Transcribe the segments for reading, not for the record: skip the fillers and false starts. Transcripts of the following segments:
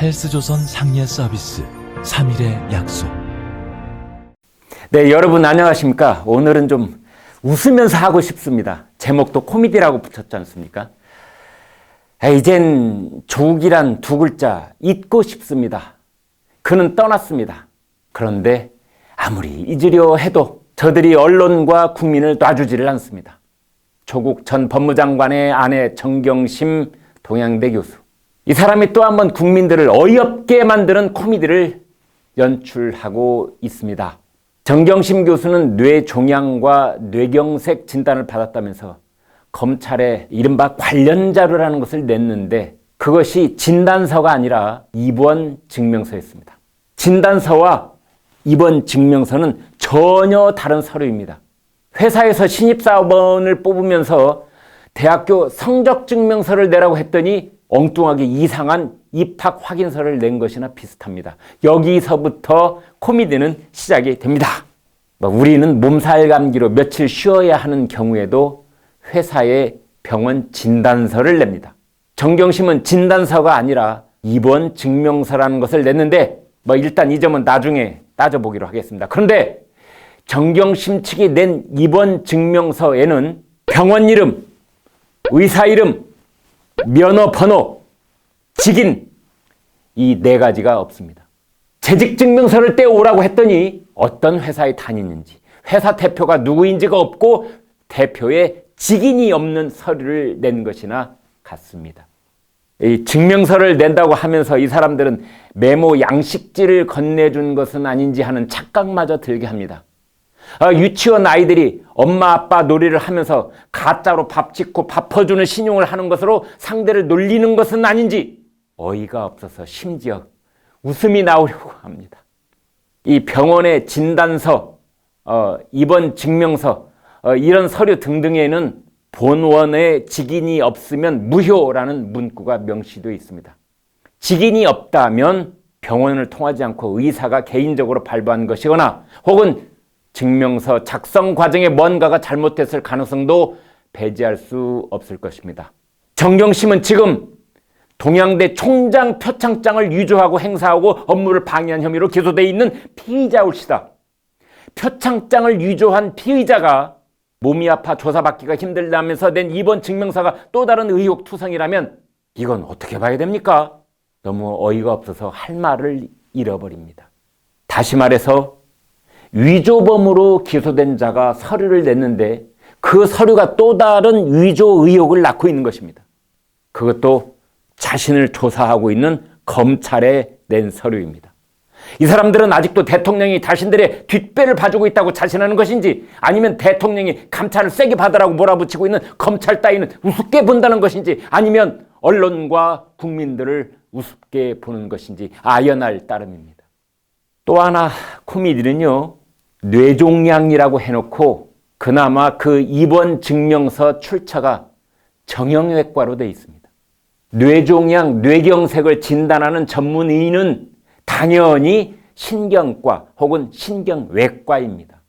헬스조선 상례 서비스 3일의 약속. 네, 여러분 안녕하십니까? 오늘은 좀 웃으면서 하고 싶습니다. 제목도 코미디라고 붙였지 않습니까? 이젠 조국이란 두 글자 잊고 싶습니다. 그는 떠났습니다. 그런데 아무리 잊으려 해도 저들이 언론과 국민을 놔주지를 않습니다. 조국 전 법무장관의 아내 정경심 동양대 교수. 이 사람이 또 한 번 국민들을 어이없게 만드는 코미디를 연출하고 있습니다. 정경심 교수는 뇌종양과 뇌경색 진단을 받았다면서 검찰에 이른바 관련 자료라는 것을 냈는데 그것이 진단서가 아니라 입원 증명서였습니다. 진단서와 입원 증명서는 전혀 다른 서류입니다. 회사에서 신입사원을 뽑으면서 대학교 성적 증명서를 내라고 했더니 엉뚱하게 이상한 입학 확인서를 낸 것이나 비슷합니다. 여기서부터 코미디는 시작이 됩니다. 우리는 몸살 감기로 며칠 쉬어야 하는 경우에도 회사에 병원 진단서를 냅니다. 정경심은 진단서가 아니라 입원 증명서라는 것을 냈는데 일단 이 점은 나중에 따져보기로 하겠습니다. 그런데 정경심 측이 낸 입원 증명서에는 병원 이름, 의사 이름, 면허 번호, 직인 이 네 가지가 없습니다. 재직증명서를 떼오라고 했더니 어떤 회사에 다니는지, 회사 대표가 누구인지가 없고 대표의 직인이 없는 서류를 낸 것이나 같습니다. 이 증명서를 낸다고 하면서 이 사람들은 메모 양식지를 건네준 것은 아닌지 하는 착각마저 들게 합니다. 유치원 아이들이 엄마 아빠 놀이를 하면서 가짜로 밥 짓고 밥 퍼주는 신용을 하는 것으로 상대를 놀리는 것은 아닌지 어이가 없어서 심지어 웃음이 나오려고 합니다. 이 병원의 진단서, 입원 증명서, 이런 서류 등등에는 본원의 직인이 없으면 무효라는 문구가 명시되어 있습니다. 직인이 없다면 병원을 통하지 않고 의사가 개인적으로 발부한 것이거나 혹은 증명서 작성 과정에 뭔가가 잘못됐을 가능성도 배제할 수 없을 것입니다. 정경심은 지금 동양대 총장 표창장을 위조하고 행사하고 업무를 방해한 혐의로 기소되어 있는 피의자일시다. 표창장을 위조한 피의자가 몸이 아파 조사받기가 힘들다면서 낸 입원 증명서가 또 다른 의혹 투성이라면 이건 어떻게 봐야 됩니까? 너무 어이가 없어서 할 말을 잃어버립니다. 다시 말해서 위조범으로 기소된 자가 서류를 냈는데 그 서류가 또 다른 위조 의혹을 낳고 있는 것입니다. 그것도 자신을 조사하고 있는 검찰에 낸 서류입니다. 이 사람들은 아직도 대통령이 자신들의 뒷배를 봐주고 있다고 자신하는 것인지 아니면 대통령이 감찰을 세게 받으라고 몰아붙이고 있는 검찰 따위는 우습게 본다는 것인지 아니면 언론과 국민들을 우습게 보는 것인지 아연할 따름입니다. 또 하나 코미디는요. 뇌종양이라고 해놓고 그나마 그 입원 증명서 출처가 정형외과로 되어 있습니다. 뇌종양, 뇌경색을 진단하는 전문의는 당연히 신경과 혹은 신경외과입니다.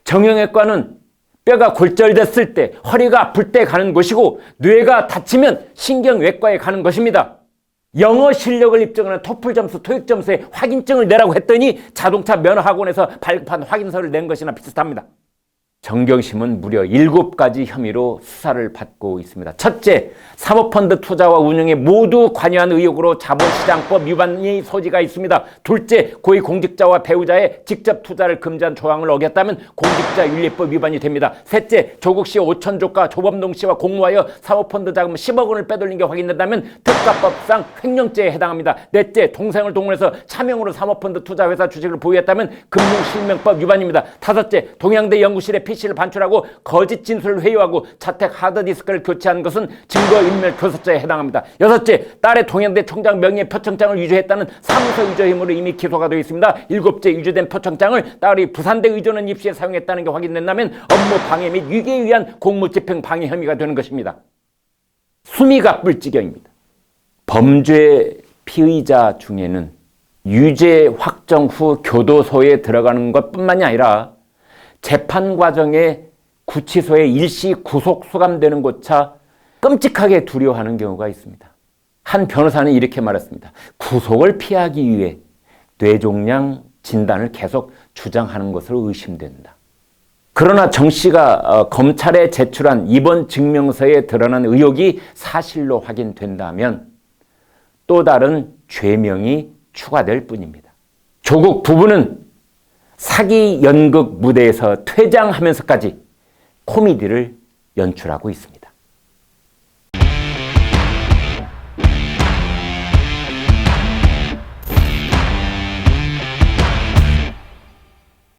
정형외과는 뼈가 골절됐을 때, 허리가 아플 때 가는 곳이고 뇌가 다치면 신경외과에 가는 것입니다. 영어 실력을 입증하는 토플 점수, 토익 점수에 확인증을 내라고 했더니 자동차 면허학원에서 발급한 확인서를 낸 것이나 비슷합니다. 정경심은 무려 7가지 혐의로 수사를 받고 있습니다. 첫째, 사모펀드 투자와 운영에 모두 관여한 의혹으로 자본시장법 위반의 소지가 있습니다. 둘째, 고위공직자와 배우자의 직접 투자를 금지한 조항을 어겼다면 공직자윤리법 위반이 됩니다. 셋째, 조국 씨 5천조가 조범동 씨와 공모하여 사모펀드 자금 10억 원을 빼돌린 게 확인된다면 특가법상 횡령죄에 해당합니다. 넷째, 동생을 동원해서 차명으로 사모펀드 투자회사 주식을 보유했다면 금융실명법 위반입니다. 다섯째, 동양대 연구실에 PC를 반출하고 거짓 진술을 회유하고 자택 하드디스크를 교체한 것은 증거인멸 교사죄에 해당합니다. 여섯째, 딸의 동양대 총장 명의의 표창장을 위조했다는 사무소 위조 혐의로 이미 기소가 되어 있습니다. 일곱째, 위조된 표창장을 딸이 부산대 의전원 입시에 사용했다는 게 확인된다면 업무 방해 및 위계에 의한 공무집행 방해 혐의가 되는 것입니다. 숨이 가쁠 지경입니다. 범죄 피의자 중에는 유죄 확정 후 교도소에 들어가는 것뿐만이 아니라 재판 과정에 구치소에 일시 구속 수감되는 것차 끔찍하게 두려워하는 경우가 있습니다. 한 변호사는 이렇게 말했습니다. 구속을 피하기 위해 뇌종양 진단을 계속 주장하는 것으로 의심된다. 그러나 정 씨가 검찰에 제출한 입원 증명서에 드러난 의혹이 사실로 확인된다면 또 다른 죄명이 추가될 뿐입니다. 조국 부부는 사기 연극 무대에서 퇴장하면서까지 코미디를 연출하고 있습니다.